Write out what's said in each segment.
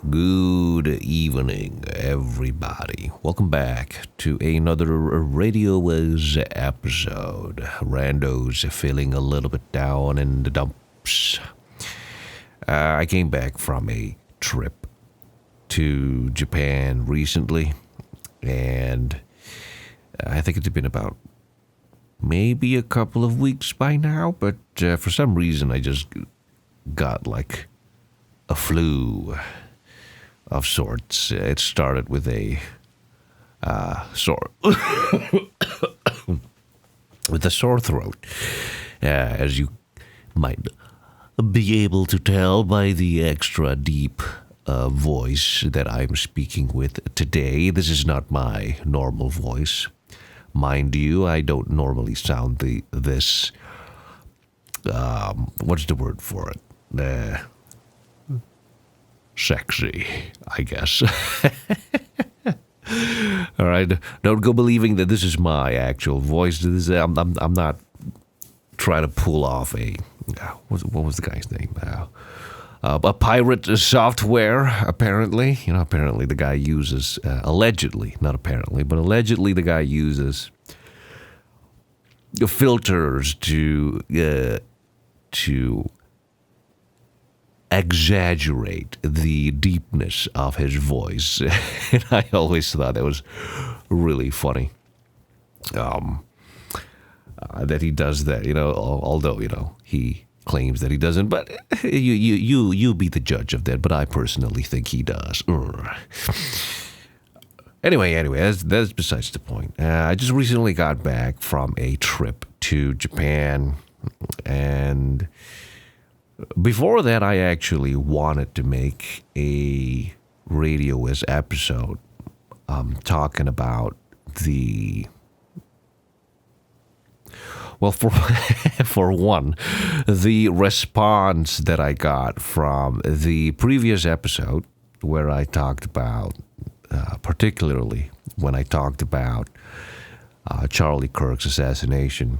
Good evening, everybody. Welcome back to another RadioWis episode. Rando's feeling a little bit down in the dumps. I came back from a trip to Japan recently, and I think it's been about maybe a couple of weeks by now, but for some reason I just got like a flu of sorts. It started with a sore with a sore throat, as you might be able to tell by the extra deep voice that I'm speaking with today. This is not my normal voice, mind you. I don't normally sound this. What's the word for it? Sexy, I guess. All right, don't go believing that this is my actual voice. I'm not trying to pull off what was the guy's name? A pirate software. Apparently, apparently the guy uses allegedly, not apparently, but allegedly the guy uses filters to exaggerate the deepness of his voice. And I always thought that was really funny. That he does that, although, he claims that he doesn't, but you be the judge of that, but I personally think he does. Anyway, that's besides the point. I just recently got back from a trip to Japan, and before that, I actually wanted to make a RadioWis episode talking about for one, the response that I got from the previous episode where I talked about, particularly when I talked about Charlie Kirk's assassination.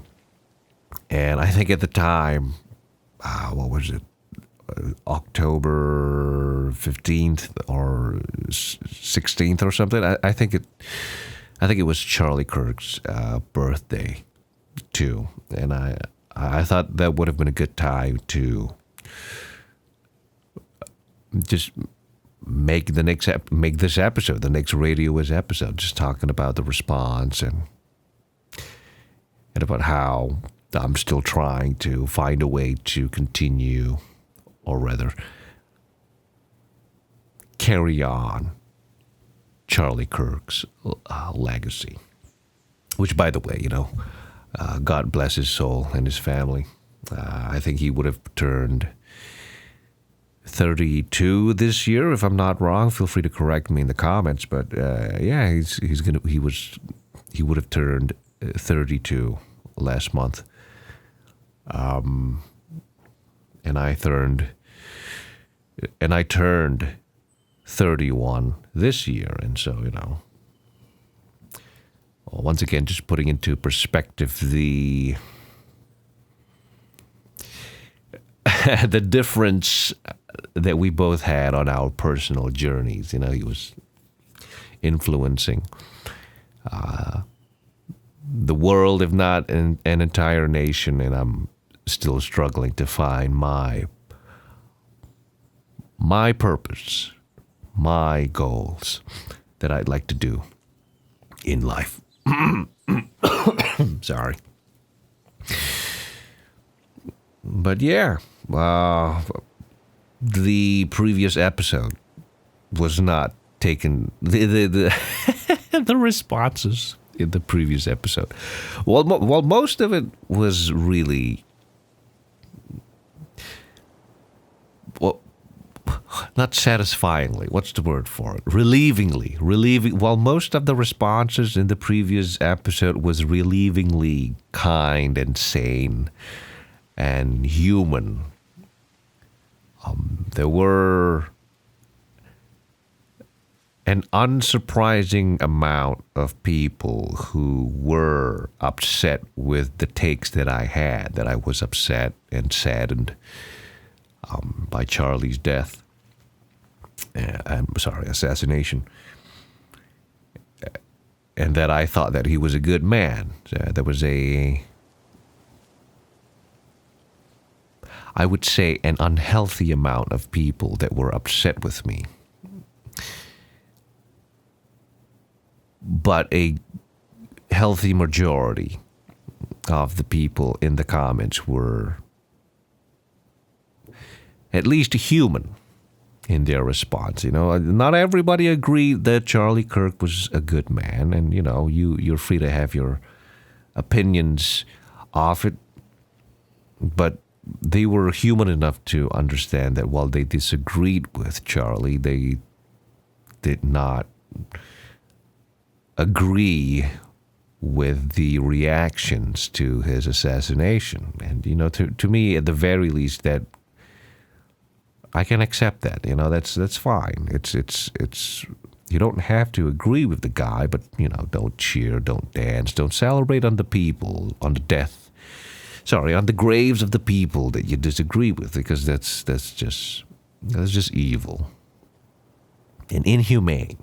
And I think at the time, what was it, October 15th or 16th or something? I think it was Charlie Kirk's birthday too, and I thought that would have been a good time to just make this episode, the next RadioWis episode, just talking about the response and about how I'm still trying to find a way to continue, or rather, carry on Charlie Kirk's legacy. Which, by the way, God bless his soul and his family. I think he would have turned 32 this year, if I'm not wrong. Feel free to correct me in the comments, but yeah, he would have turned 32 last month. And I turned 31 this year, and so once again, just putting into perspective the difference that we both had on our personal journeys. He was influencing the world, if not an entire nation, and I'm still struggling to find my purpose, my goals that I'd like to do in life. Sorry. But yeah, the previous episode was not taken, the responses in the previous episode. Well, most of it was really, not satisfyingly, what's the word for it? Relieving. While most of the responses in the previous episode was relievingly kind and sane and human, there were an unsurprising amount of people who were upset with the takes that I had, that I was upset and saddened by Charlie's death. I'm sorry, assassination, and that I thought that he was a good man. There was I would say, an unhealthy amount of people that were upset with me. But a healthy majority of the people in the comments were at least human in their response. Not everybody agreed that Charlie Kirk was a good man, and you're free to have your opinions of it, but they were human enough to understand that while they disagreed with Charlie, they did not agree with the reactions to his assassination. And, to me, at the very least, that I can accept that. That's fine. It's you don't have to agree with the guy, but, don't cheer, don't dance, don't celebrate on the people, on the graves of the people that you disagree with, because that's just evil and inhumane.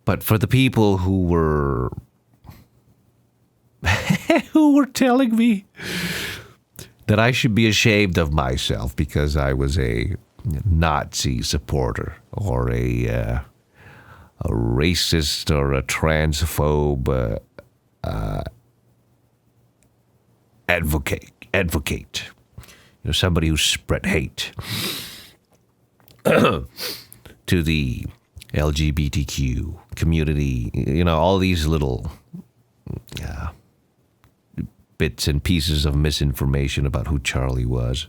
But for the people who were telling me that I should be ashamed of myself because I was a Nazi supporter or a racist or a transphobe advocate, somebody who spread hate to the LGBTQ community, all these little bits and pieces of misinformation about who Charlie was.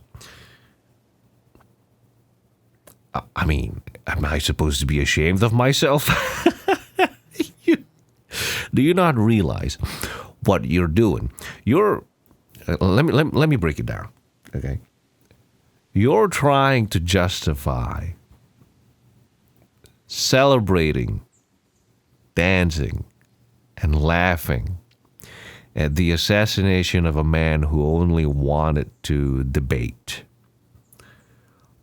I mean, am I supposed to be ashamed of myself? Do you not realize what you're doing? Let me break it down, okay? You're trying to justify celebrating, dancing, and laughing at the assassination of a man who only wanted to debate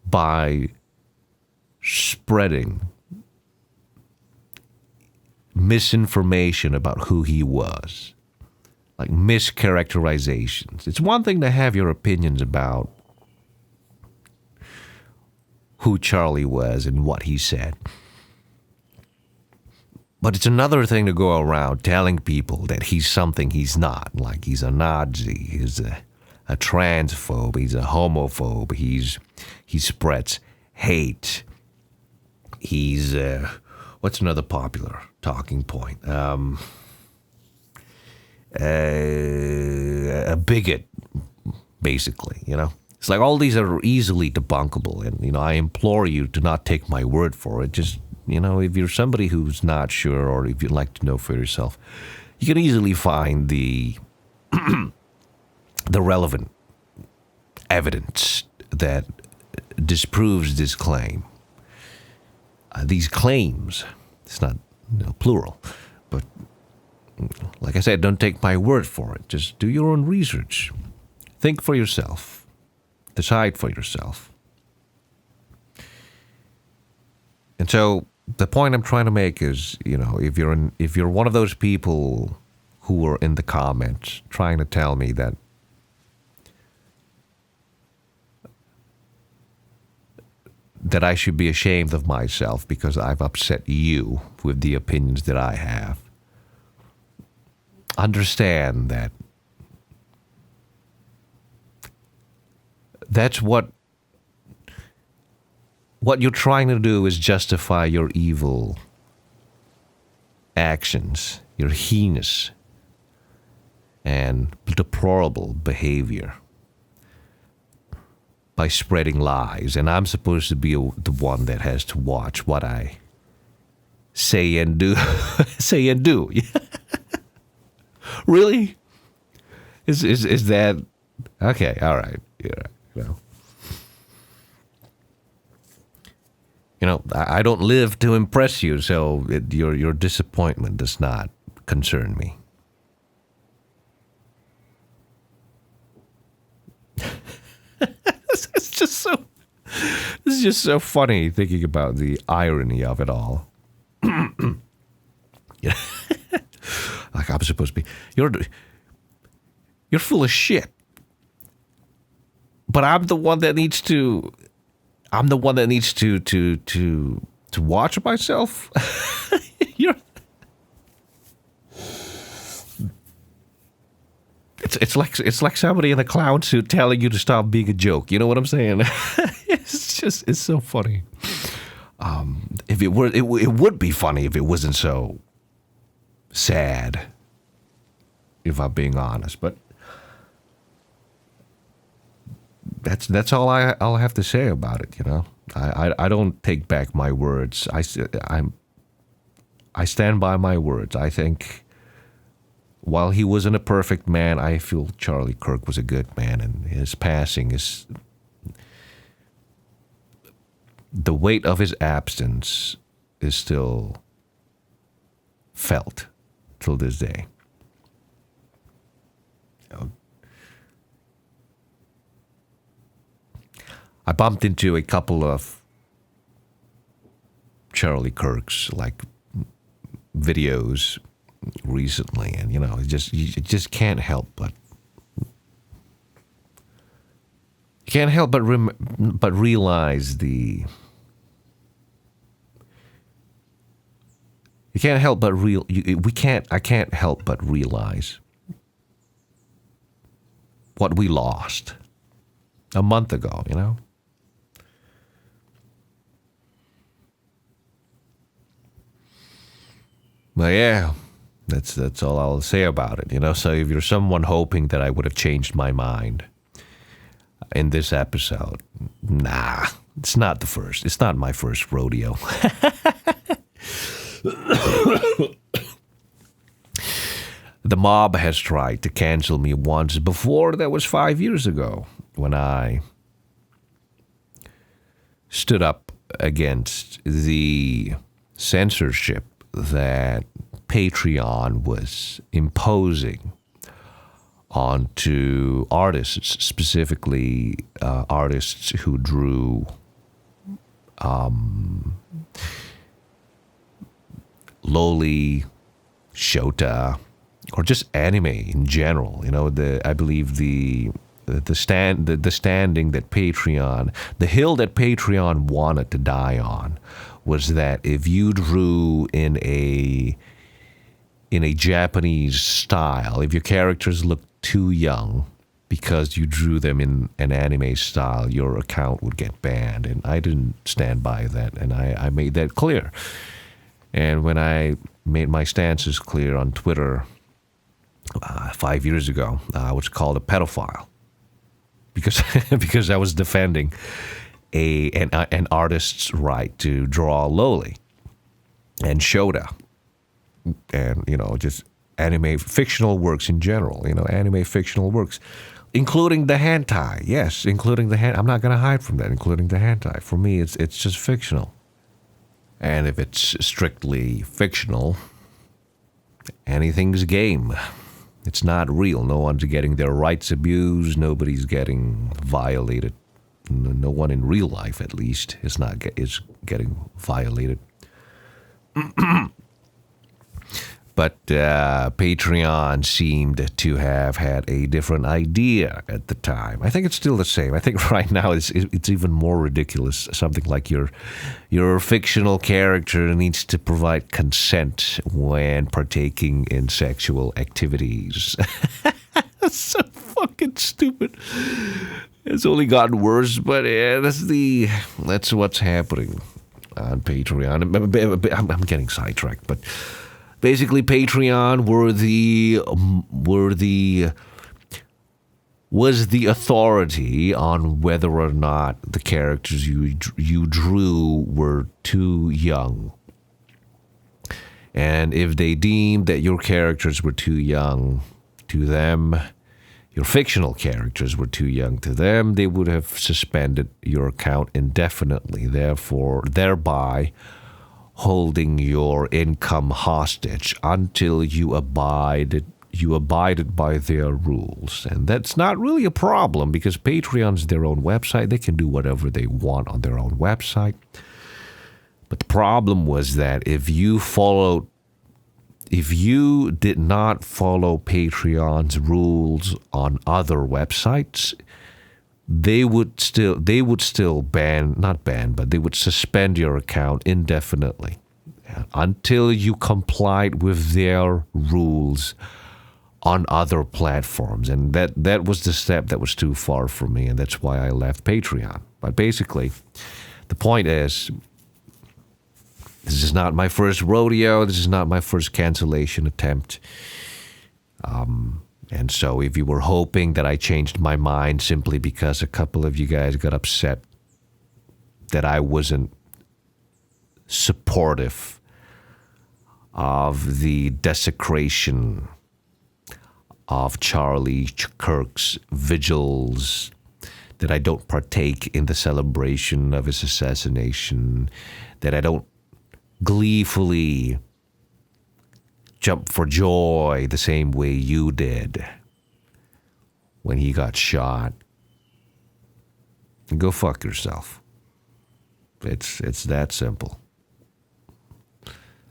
by spreading misinformation about who he was, like mischaracterizations. It's one thing to have your opinions about who Charlie was and what he said, but it's another thing to go around telling people that he's something he's not, like he's a Nazi, he's a transphobe, he's a homophobe, he spreads hate, he's what's another popular talking point? A bigot, basically, It's like all these are easily debunkable, and, I implore you to not take my word for it. Just, if you're somebody who's not sure, or if you'd like to know for yourself, you can easily find the the relevant evidence that disproves this claim. These claims, it's not plural, but like I said, don't take my word for it. Just do your own research. Think for yourself. Decide for yourself. And so the point I'm trying to make is, if you're one of those people who were in the comments trying to tell me that I should be ashamed of myself because I've upset you with the opinions that I have, understand that that's what you're trying to do is justify your evil actions, your heinous and deplorable behavior by spreading lies. And I'm supposed to be the one that has to watch what I say and do. Say and do. Really? Is that okay? All right. Yeah. I don't live to impress you, so your disappointment does not concern me. It's just so It's just so funny thinking about the irony of it all. Yeah. Like I'm supposed to be, you're full of shit. But I'm the one that needs to. I'm the one that needs to watch myself. You're. It's like somebody in a clown suit telling you to stop being a joke. You know what I'm saying? It's so funny. If it were, it would be funny if it wasn't so sad. If I'm being honest, but that's all I'll have to say about it. You know, I don't take back my words. I stand by my words. I think while he wasn't a perfect man, I feel Charlie Kirk was a good man, and his passing is the weight of his absence is still felt till this day. I bumped into a couple of Charlie Kirk's like videos recently, and you just can't help but realize the I can't help but realize what we lost a month ago, you know? But yeah, that's all I'll say about it, you know? So if you're someone hoping that I would have changed my mind in this episode, nah, it's not my first rodeo. The mob has tried to cancel me once before. That was 5 years ago when I stood up against the censorship that Patreon was imposing onto artists, specifically artists who drew loli, shota, or just anime in general. You know, I believe the standing that Patreon, the hill that Patreon wanted to die on, was that if you drew in a Japanese style, if your characters looked too young because you drew them in an anime style, your account would get banned. And I didn't stand by that, and I made that clear. And when I made my stances clear on Twitter 5 years ago, I was called a pedophile because I was defending an artist's right to draw loli and shota, and just anime fictional works in general. Anime fictional works, including the hentai. Yes, including the hentai. I'm not going to hide from that. Including the hentai. For me, it's just fictional. And if it's strictly fictional, anything's game. It's not real. No one's getting their rights abused. Nobody's getting violated. No one in real life, at least, is getting violated. But Patreon seemed to have had a different idea at the time. I think it's still the same. I think right now it's even more ridiculous. Something like your fictional character needs to provide consent when partaking in sexual activities. That's so fucking stupid. It's only gotten worse, but yeah, that's what's happening on Patreon. I'm getting sidetracked, but basically, Patreon was the authority on whether or not the characters you drew were too young. And if they deemed that your characters were too young to them, your fictional characters were too young to them, they would have suspended your account indefinitely, thereby holding your income hostage until you abide you abided by their rules. And that's not really a problem because Patreon's their own website. They can do whatever they want on their own website. But the problem was that if you did not follow Patreon's rules on other websites, they would still they would suspend your account indefinitely until you complied with their rules on other platforms. And that was the step that was too far for me, and that's why I left Patreon. But basically, the point is, this is not my first rodeo. This is not my first cancellation attempt. And so if you were hoping that I changed my mind simply because a couple of you guys got upset that I wasn't supportive of the desecration of Charlie Kirk's vigils, that I don't partake in the celebration of his assassination, that I don't gleefully jump for joy the same way you did when he got shot, go fuck yourself. It's that simple.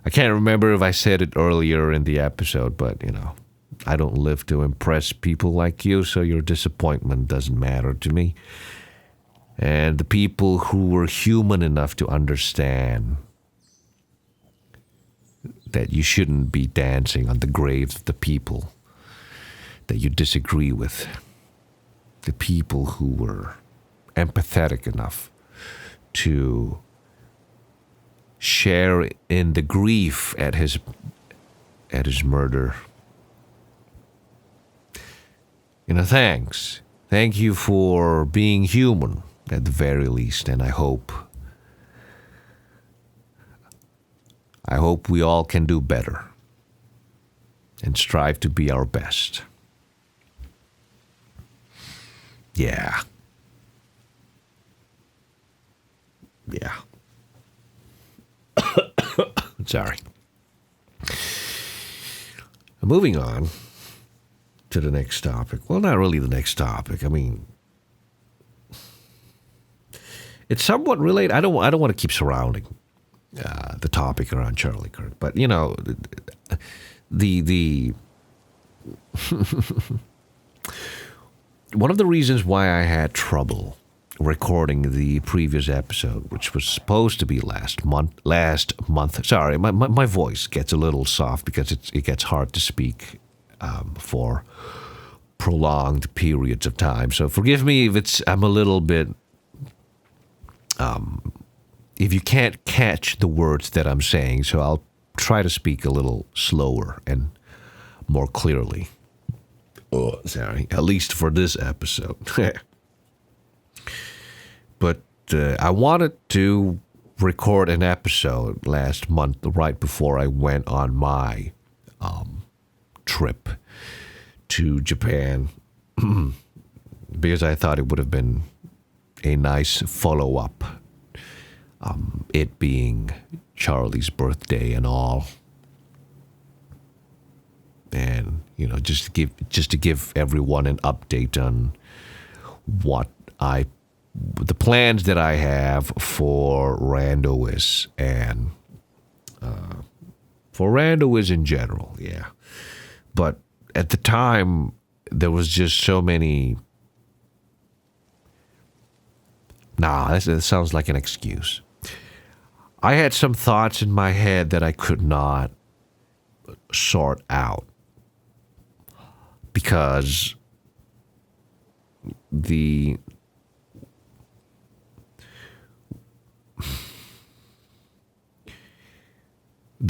I can't remember if I said it earlier in the episode, but I don't live to impress people like you, so your disappointment doesn't matter to me. And the people who were human enough to understand that you shouldn't be dancing on the graves of the people that you disagree with. The people who were empathetic enough to share in the grief at his murder. Thanks. Thank you for being human at the very least, and I hope we all can do better and strive to be our best. Yeah. Sorry. Moving on to the next topic. Well, not really the next topic. I mean, it's somewhat related. I don't want to keep surrounding the topic around Charlie Kirk, but the one of the reasons why I had trouble recording the previous episode, which was supposed to be last month. Sorry, my voice gets a little soft because it gets hard to speak for prolonged periods of time. So forgive me if I'm a little bit. If you can't catch the words that I'm saying, so I'll try to speak a little slower and more clearly. Oh, sorry, at least for this episode. But I wanted to record an episode last month, right before I went on my trip to Japan, because I thought it would have been a nice follow-up. It being Charlie's birthday and all, and just to give everyone an update on the plans that I have for RadioWis and for RadioWis in general, yeah. But at the time, there was just so many. That sounds like an excuse. I had some thoughts in my head that I could not sort out because the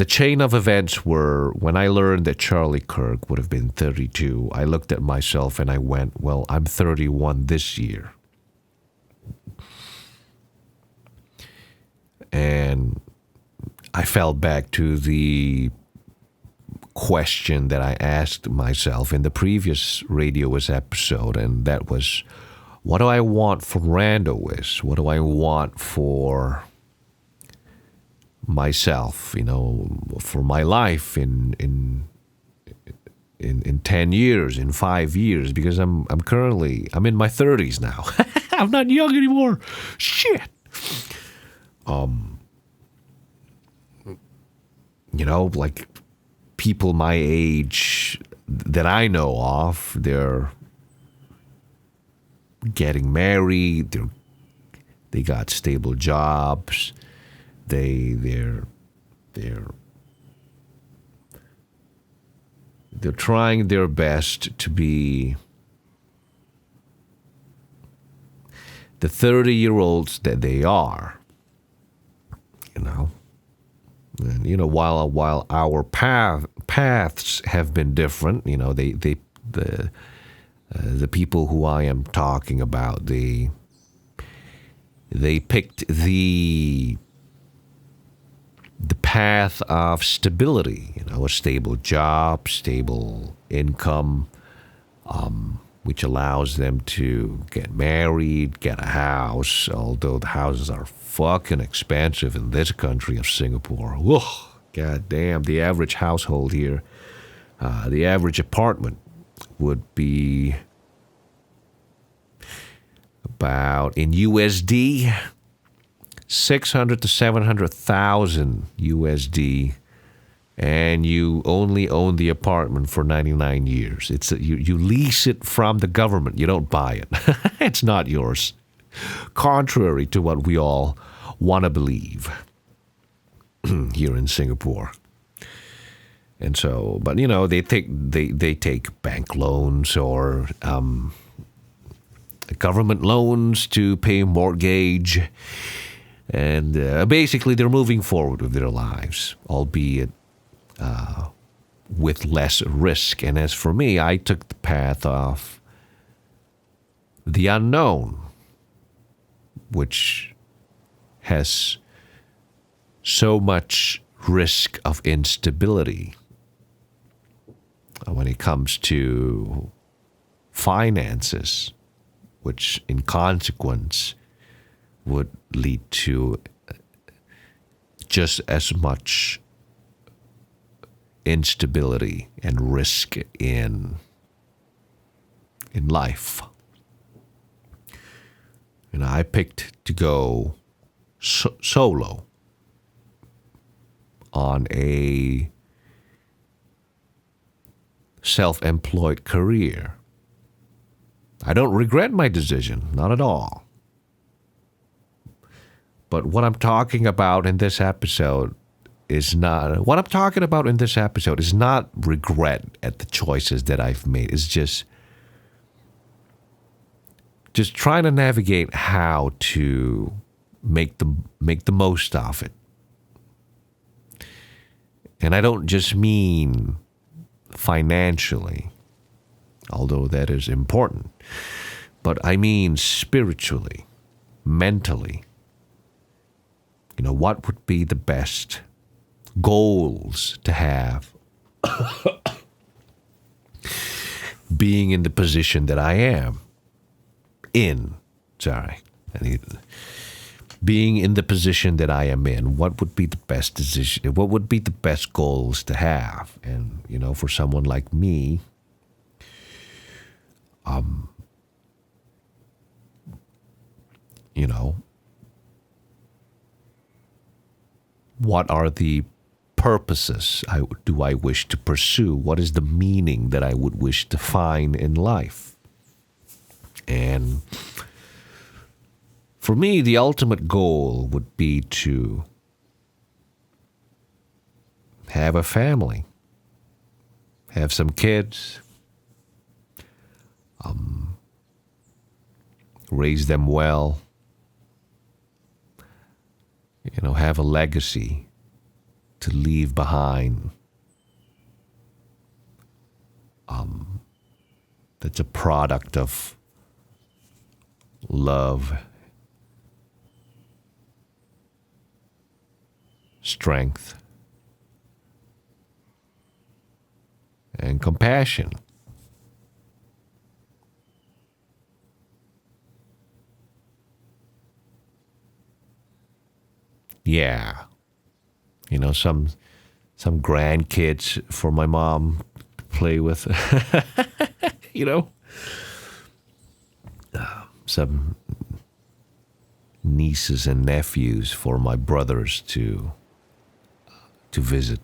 chain of events were, when I learned that Charlie Kirk would have been 32, I looked at myself and I went, well, I'm 31 this year. And I fell back to the question that I asked myself in the previous RadioWis episode, and that was, what do I want for RadioWis? What do I want for myself, for my life in in 10 years, in 5 years, because I'm in my 30s now. I'm not young anymore. Shit. Like people my age that I know of, they're getting married, they got stable jobs, they're trying their best to be the 30-year-olds that they are, And, while our paths have been different, the people who I am talking about, they picked the path of stability, a stable job, stable income, which allows them to get married, get a house, although the houses are fucking expensive in this country of Singapore. Whoa, god damn, the average household here, the average apartment would be about, in USD, 600 to 700,000 USD, and you only own the apartment for 99 years. You lease it from the government. You don't buy it. It's not yours. Contrary to what we all want to believe here in Singapore. And so, but they take bank loans or government loans to pay mortgage, and basically they're moving forward with their lives, albeit with less risk. And as for me, I took the path of the unknown, which has so much risk of instability when it comes to finances, which in consequence would lead to just as much instability and risk in life. And I picked to go solo on a self-employed career. I don't regret my decision, not at all. But what I'm talking about in this episode is not regret at the choices that I've made. It's just trying to navigate how to make the most of it. And I don't just mean financially, although that is important, but I mean spiritually, mentally. What would be the best goals to have being in the position that I am in? Being in the position that I am in, what would be the best decision? What would be the best goals to have? And, for someone like me, what are the purposes do I wish to pursue? What is the meaning that I would wish to find in life? And for me, the ultimate goal would be to have a family, have some kids, raise them well, have a legacy to leave behind. That's a product of love, strength, and compassion. Yeah. Some grandkids for my mom play with, some nieces and nephews for my brothers to visit.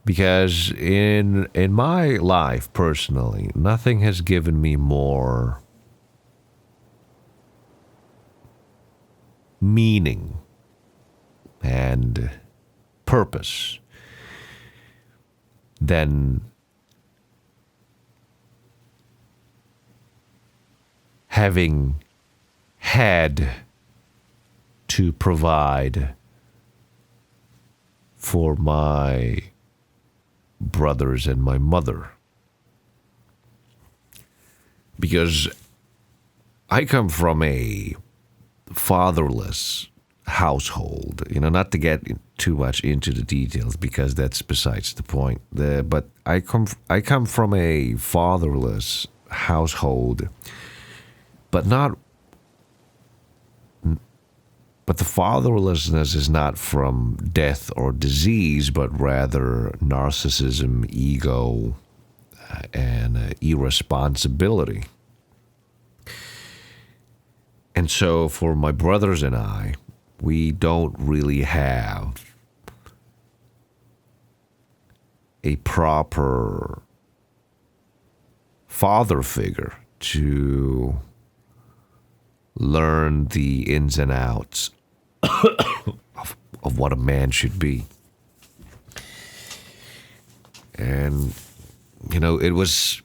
Because in my life personally, nothing has given me more meaning and purpose than having had to provide for my brothers and my mother. Because I come from a fatherless household, not to get too much into the details because that's besides the point. But I come from a fatherless household, but the fatherlessness is not from death or disease, but rather narcissism, ego, and irresponsibility. And so for my brothers and I, we don't really have a proper father figure to learn the ins and outs of what a man should be. And, it was,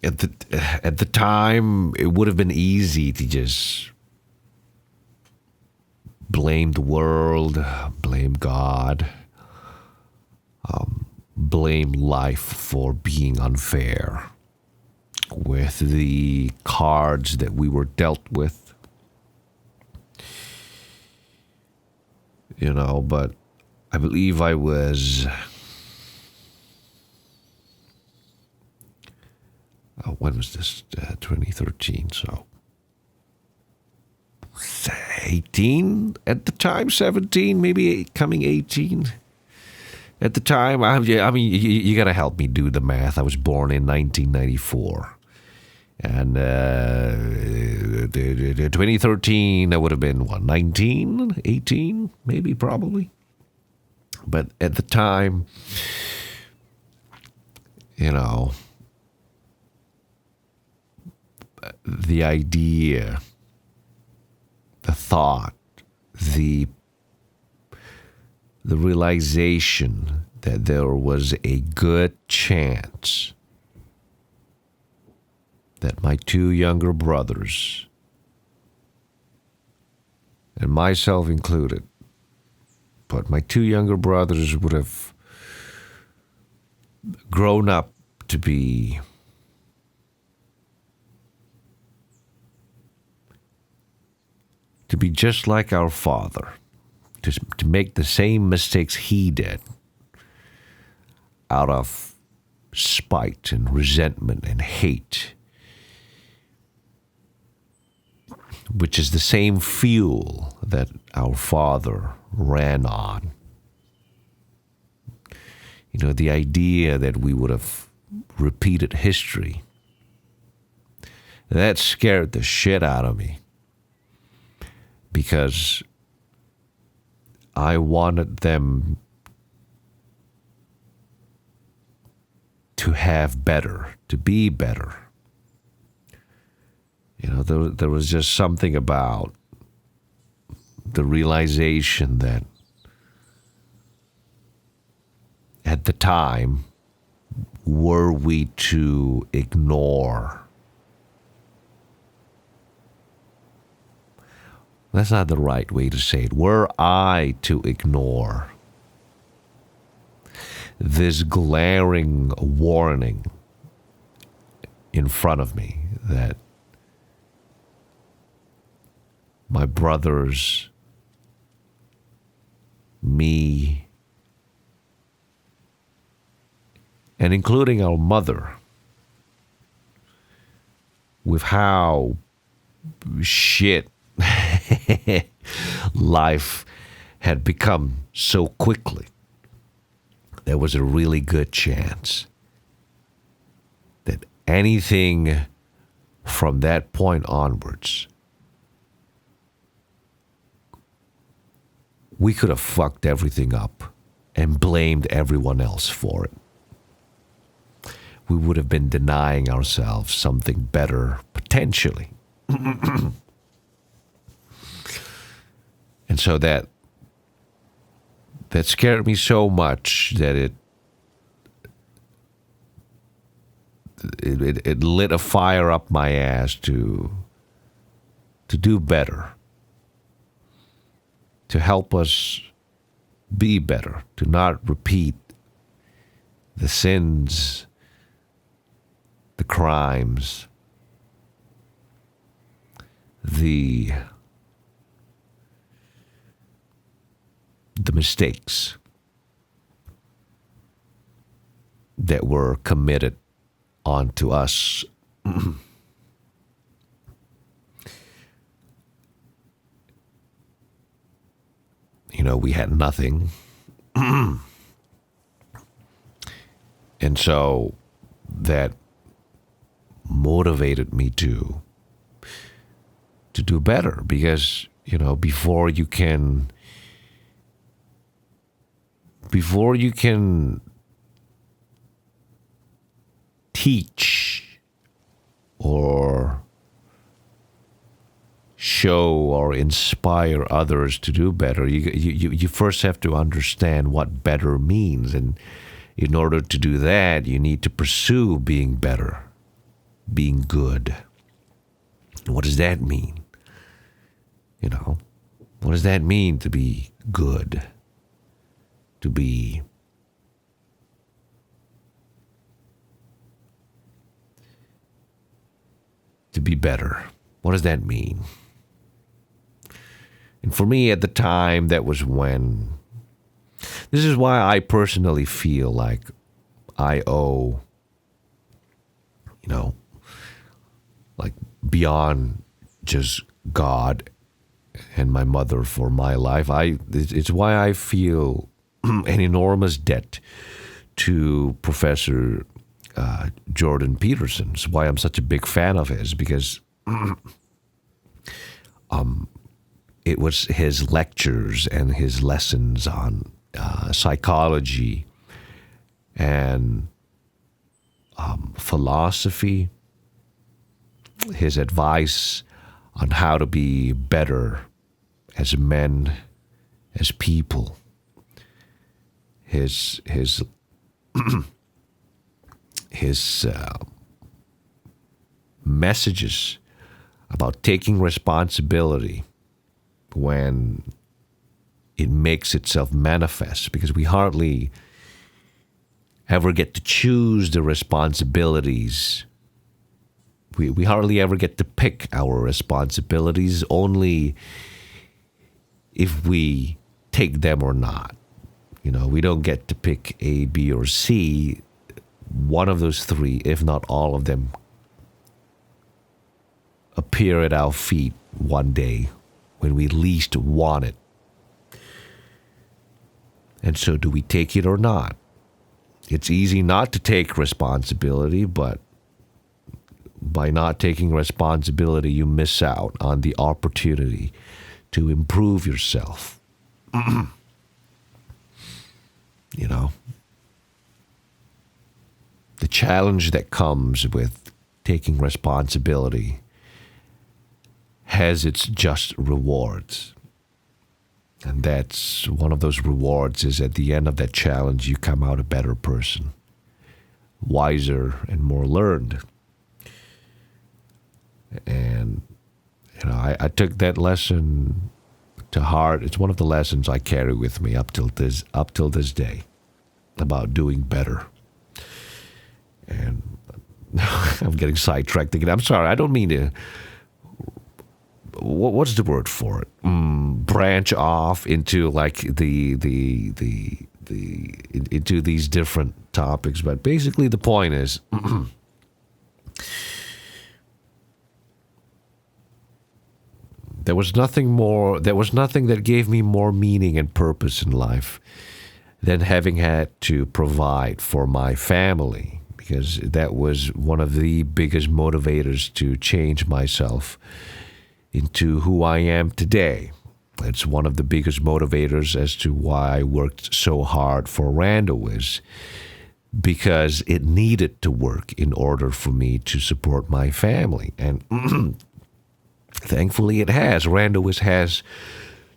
at the time, it would have been easy to just blame the world, blame God, blame life for being unfair with the cards that we were dealt with. But I believe I was, when was this? 2013, so 18 at the time, 17, maybe coming 18. At the time, I mean, you got to help me do the math. I was born in 1994. And 2013, I would have been, 19, 18, maybe, probably. But at the time, the idea, the thought, the realization that there was a good chance that my two younger brothers, and myself included, but my two younger brothers would have grown up to be just like our father, to make the same mistakes he did out of spite and resentment and hate, which is the same fuel that our father ran on. The idea that we would have repeated history, that scared the shit out of me, because I wanted them to have better, to be better. There was just something about the realization that at the time, were we to ignore, that's not the right way to say it, were I to ignore this glaring warning in front of me that my brothers, me, and including our mother, with how shit life had become so quickly, there was a really good chance that anything from that point onwards, we could have fucked everything up and blamed everyone else for it. We would have been denying ourselves something better, potentially. And so that scared me so much that it lit a fire up my ass to do better, to help us be better, to not repeat the sins, the crimes, the mistakes that were committed onto us. We had nothing. And so that motivated me to do better, because, before you can teach or show or inspire others to do better, you first have to understand what better means. And in order to do that, you need to pursue being better, being good. What does that mean? What does that mean to be good? To be better. What does that mean? And for me at the time, that was when... This is why I personally feel like I owe, like beyond just God and my mother for my life. It's why I feel an enormous debt to Professor Jordan Peterson. It's why I'm such a big fan of his, because it was his lectures and his lessons on psychology and philosophy, his advice on how to be better as men, as people, his messages about taking responsibility when it makes itself manifest, because we hardly ever get to choose the responsibilities. We hardly ever get to pick our responsibilities, only if we take them or not. We don't get to pick A, B, or C. One of those three, if not all of them, appear at our feet one day when we least want it. And so do we take it or not? It's easy not to take responsibility, but by not taking responsibility, you miss out on the opportunity to improve yourself. The challenge that comes with taking responsibility has its just rewards. And that's one of those rewards, is at the end of that challenge, you come out a better person, wiser and more learned. And, I took that lesson to heart. It's one of the lessons I carry with me up till this day, about doing better. And I'm getting sidetracked again. I'm sorry. I don't mean to... What's the word for it? Branch off into like into these different topics. But basically the point is... There was nothing that gave me more meaning and purpose in life then having had to provide for my family, because that was one of the biggest motivators to change myself into who I am today. It's one of the biggest motivators as to why I worked so hard for RadioWis, because it needed to work in order for me to support my family. And thankfully it has. RadioWis has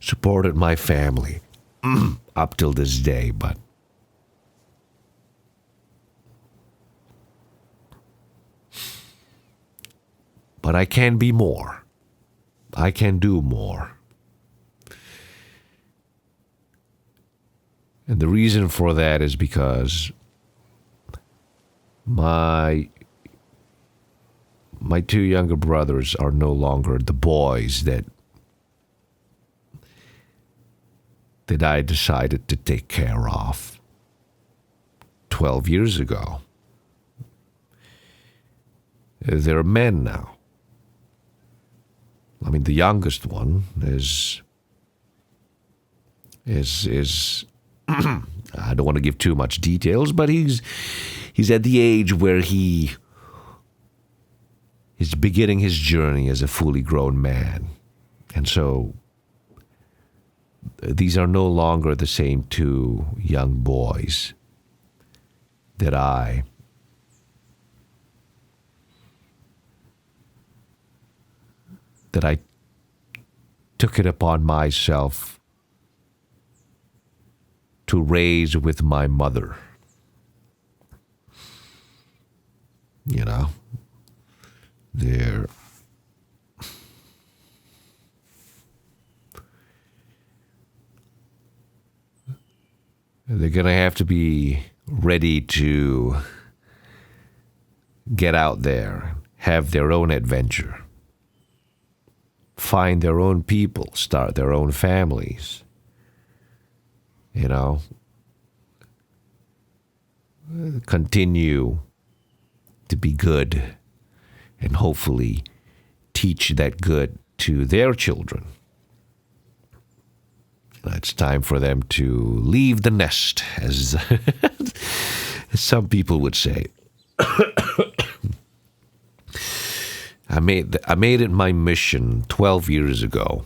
supported my family up till this day, but I can be more. I can do more. And the reason for that is because my two younger brothers are no longer the boys that I decided to take care of 12 years ago. They're men now. I mean, the youngest one is I don't want to give too much details, but he's at the age where he is beginning his journey as a fully grown man. And so these are no longer the same two young boys that I took it upon myself to raise with my mother. You know, they're going to have to be ready to get out there, have their own adventure, find their own people, start their own families. You know, continue to be good and hopefully teach that good to their children. It's time for them to leave the nest, as some people would say. I made it my mission 12 years ago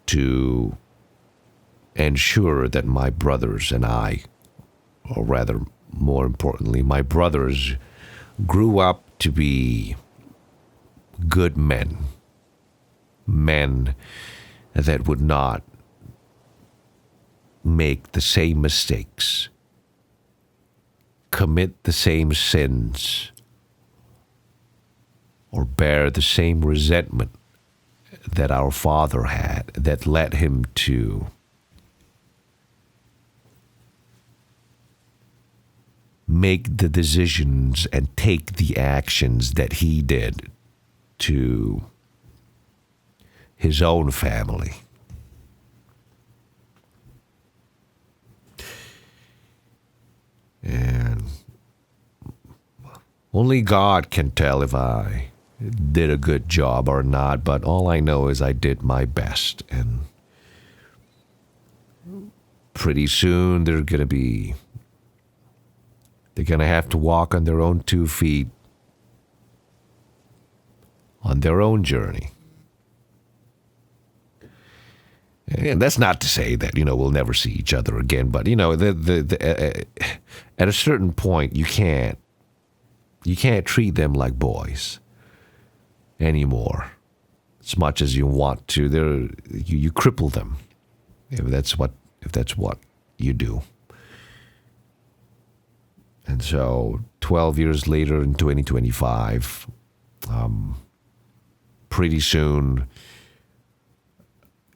to ensure that my brothers and I, or rather, more importantly, my brothers grew up to be good men that would not make the same mistakes, commit the same sins, or bear the same resentment that our father had that led him to make the decisions and take the actions that he did to his own family. And only God can tell if I did a good job or not, but all I know is I did my best. And pretty soon they're going to have to walk on their own 2 feet on their own journey. And that's not to say that, we'll never see each other again, but, at a certain point, you can't treat them like boys anymore as much as you want to. You cripple them if that's what you do. And so 12 years later in 2025, pretty soon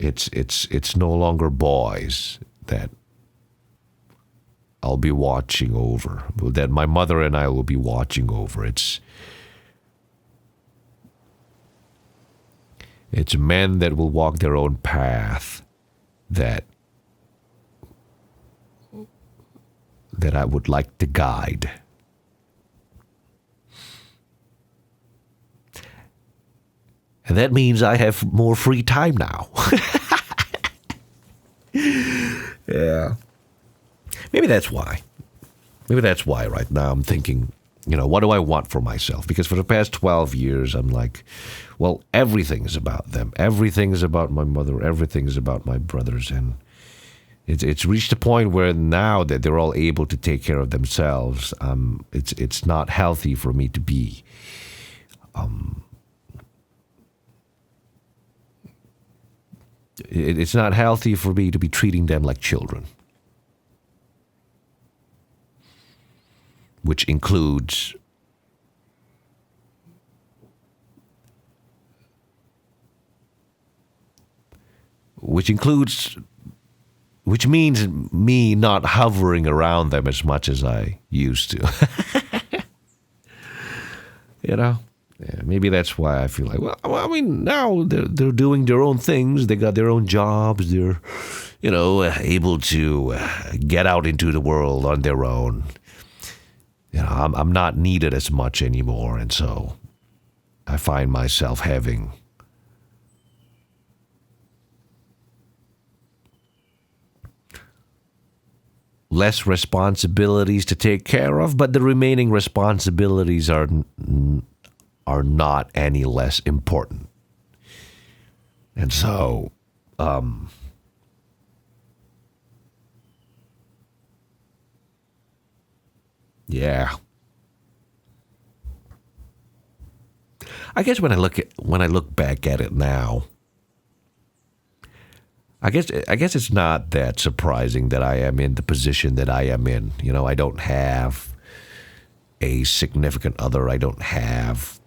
it's no longer boys that I'll be watching over, that my mother and I will be watching over. It's men that will walk their own path that I would like to guide. And that means I have more free time now. Yeah. Maybe that's why. Maybe that's why right now I'm thinking, what do I want for myself? Because for the past 12 years, I'm like, well, everything's about them. Everything's about my mother. Everything's about my brothers. And it's reached a point where now that they're all able to take care of themselves, it's not healthy for me to be it's not healthy for me to be treating them like children, which includes which means me not hovering around them as much as I used to. Yeah, maybe that's why I feel like, well, I mean, now they're doing their own things. They got their own jobs. They're, able to get out into the world on their own. I'm not needed as much anymore, and so I find myself having less responsibilities to take care of, but the remaining responsibilities are not any less important. And so, yeah. I guess when I look back at it now, I guess it's not that surprising that I am in the position that I am in. I don't have a significant other. I don't have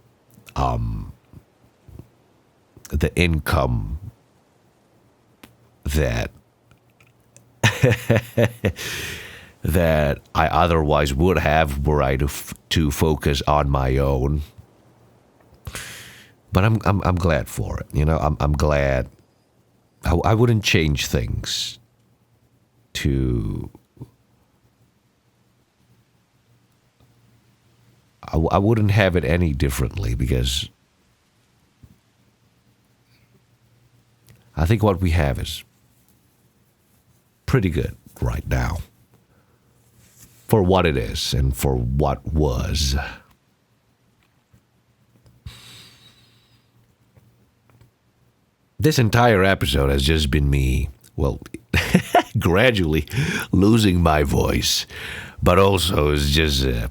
the income that that I otherwise would have were I to focus on my own. But I'm glad for it. I'm glad. I wouldn't change things I wouldn't have it any differently, because I think what we have is pretty good right now for what it is and for what was. This entire episode has just been me, gradually losing my voice, but also it's just a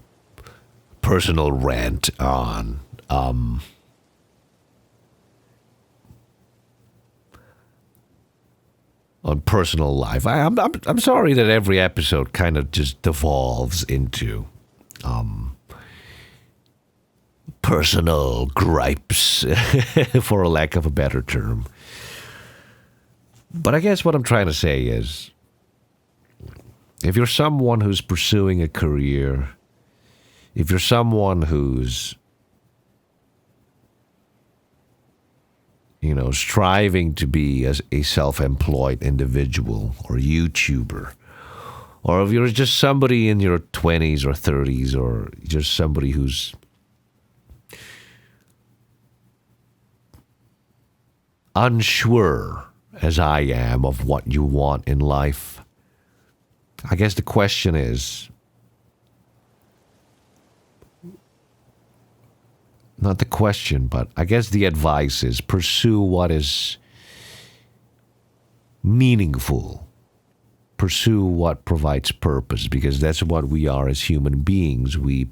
personal rant on personal life. I'm sorry that every episode kind of just devolves into personal gripes, for a lack of a better term. But I guess what I'm trying to say is, if you're someone who's pursuing a career, if you're someone who's, striving to be a self-employed individual or YouTuber, or if you're just somebody in your 20s or 30s, or just somebody who's unsure, as I am, of what you want in life, I guess the question is, not the question, but I guess the advice is, pursue what is meaningful. Pursue what provides purpose, because that's what we are as human beings. We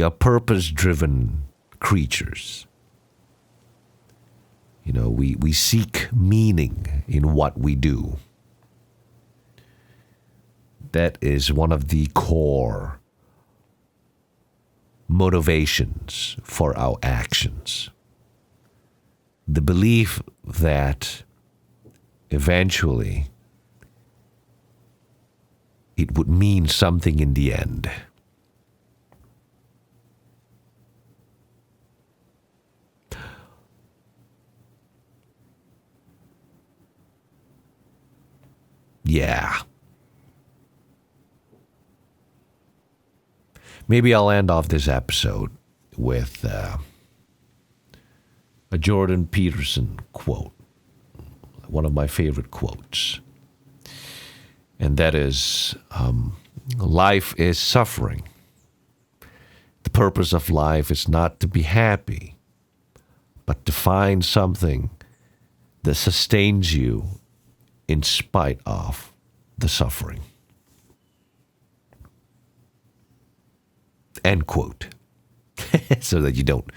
are purpose-driven creatures. We seek meaning in what we do. That is one of the core motivations for our actions. The belief that eventually it would mean something in the end. Yeah. Maybe I'll end off this episode with a Jordan Peterson quote, one of my favorite quotes. And that is, life is suffering. The purpose of life is not to be happy, but to find something that sustains you in spite of the suffering. End quote. So that you don't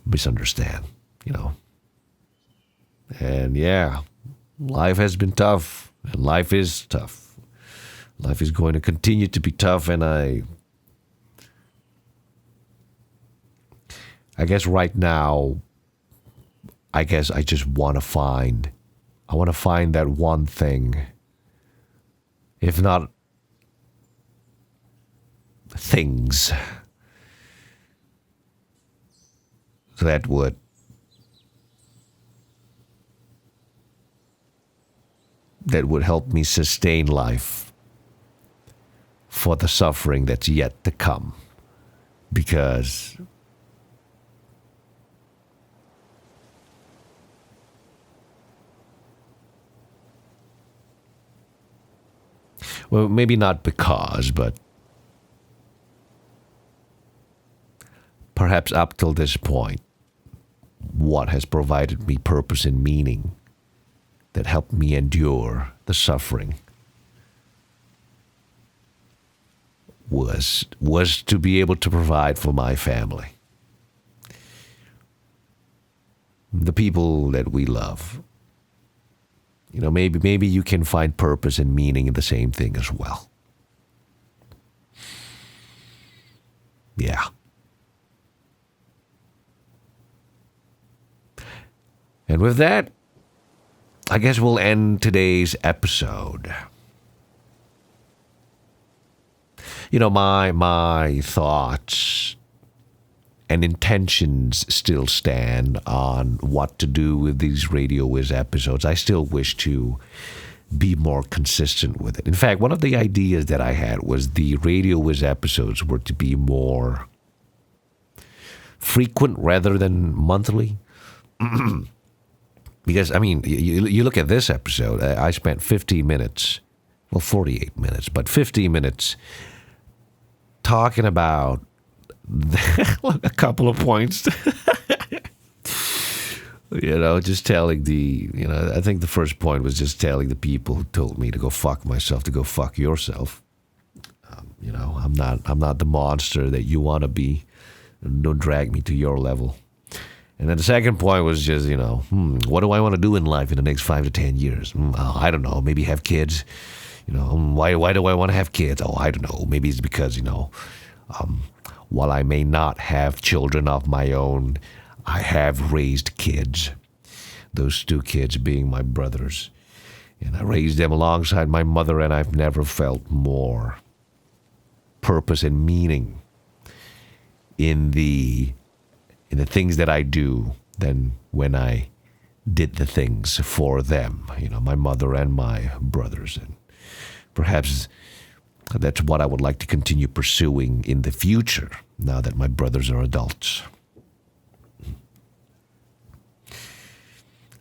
misunderstand, And yeah, life has been tough, and life is tough. Life is going to continue to be tough, and I guess right now, I just want to find that one thing, if not things, that would help me sustain life for the suffering that's yet to come. Because well, maybe not because, but perhaps up till this point, what has provided me purpose and meaning that helped me endure the suffering was to be able to provide for my family. The people that we love. Maybe you can find purpose and meaning in the same thing as well. Yeah. And with that, I guess we'll end today's episode. My thoughts and intentions still stand on what to do with these RadioWis episodes. I still wish to be more consistent with it. In fact, one of the ideas that I had was the RadioWis episodes were to be more frequent rather than monthly. Because, you look at this episode, I spent 50 minutes, 48 minutes, but 50 minutes talking about a couple of points. Just telling I think the first point was just telling the people who told me to go fuck myself to go fuck yourself. I'm not the monster that you want to be. Don't drag me to your level. And then the second point was just, what do I want to do in life in the next 5 to 10 years? I don't know. Maybe have kids. Why do I want to have kids? Oh, I don't know. Maybe it's because, while I may not have children of my own, I have raised kids. Those 2 kids being my brothers. And I raised them alongside my mother, and I've never felt more purpose and meaning in the things that I do than when I did the things for them, my mother and my brothers. And perhaps that's what I would like to continue pursuing in the future, now that my brothers are adults.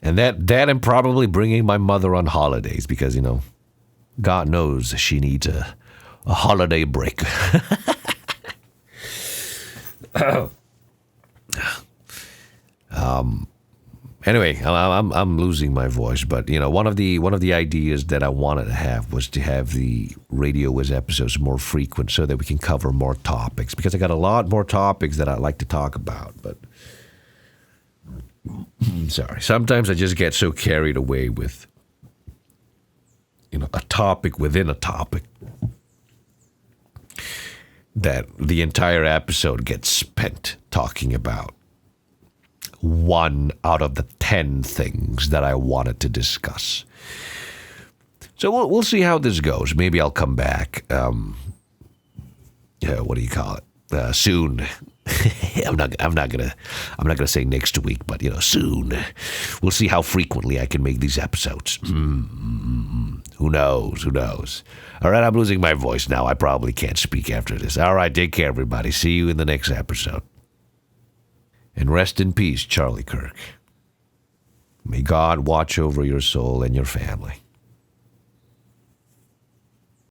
And that I'm probably bringing my mother on holidays because, God knows she needs a holiday break. Anyway, I'm losing my voice, but one of the ideas that I wanted to have was to have the RadioWis episodes more frequent so that we can cover more topics, because I got a lot more topics that I'd like to talk about, but sorry, sometimes I just get so carried away with a topic within a topic that the entire episode gets spent talking about 1 out of the 10 things that I wanted to discuss. So we'll see how this goes. Maybe I'll come back. What do you call it? Soon. I'm not gonna say next week, but soon. We'll see how frequently I can make these episodes. Who knows? All right, I'm losing my voice now. I probably can't speak after this. All right, take care, everybody. See you in the next episode. And rest in peace, Charlie Kirk. May God watch over your soul and your family.